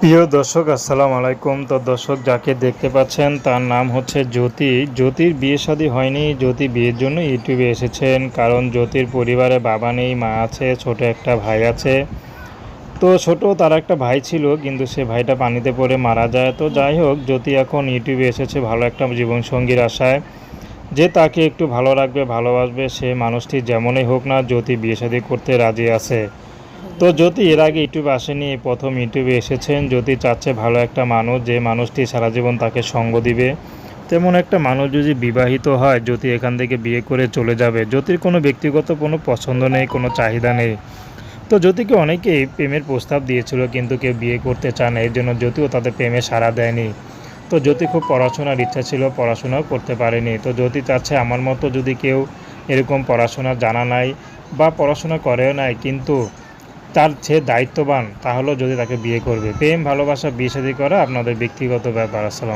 প্রিয় দর্শক আসসালামু আলাইকুম। তো দর্শক যাকে দেখতে পাচ্ছেন তার নাম হচ্ছে জ্যোতি। জ্যোতির বিয়ে শাদী হয়নি। জ্যোতি বিয়ের জন্য ইউটিউবে এসেছেন, কারণ জ্যোতির পরিবারে বাবা নেই, মা আছে, ছোট একটা ভাই আছে। তো ছোট তার একটা ভাই ছিল, কিন্তু সে ভাইটা পানিতে পড়ে মারা যায়। তো যাই হোক, জ্যোতি এখন ইউটিউবে এসেছে ভালো একটা জীবনসঙ্গীর আশায়, যে তাকে একটু ভালো রাখবে, ভালোবাসবে। সে মানুষটি যেমনই হোক না, জ্যোতি বিয়ে শাদী করতে রাজি আছে। তো জ্যোতি এর আগে ইউটিউবে আসেনি, এই প্রথম ইউটিউবে এসেছেন। জ্যোতি চাচ্ছে ভালো একটা মানুষ, যে মানুষটি সারা জীবন তাকে সঙ্গ দিবে। তেমন একটা মানুষ যদি বিবাহিত হয়, জ্যোতি এখান থেকে বিয়ে করে চলে যাবে। জ্যোতির কোনো ব্যক্তিগত কোনো পছন্দ নেই, কোনো চাহিদা নেই। তো জ্যোতিকে অনেকেই প্রেমের প্রস্তাব দিয়েছিল, কিন্তু কেউ বিয়ে করতে চায় না, এর জন্য জ্যোতিও তাদের প্রেমে সাড়া দেয়নি। তো জ্যোতি খুব পড়াশোনার ইচ্ছা ছিল, পড়াশোনাও করতে পারেনি। তো জ্যোতি চাচ্ছে আমার মতো যদি কেউ এরকম পড়াশোনা জানা নাই বা পড়াশোনা করেও নাই, কিন্তু তার যে দায়িত্ববান, তাহলেও যদি তাকে বিয়ে করবে। প্রেম ভালোবাসা বিয়ে শাদী করা আপনাদের ব্যক্তিগত ব্যাপার। আসসালাম।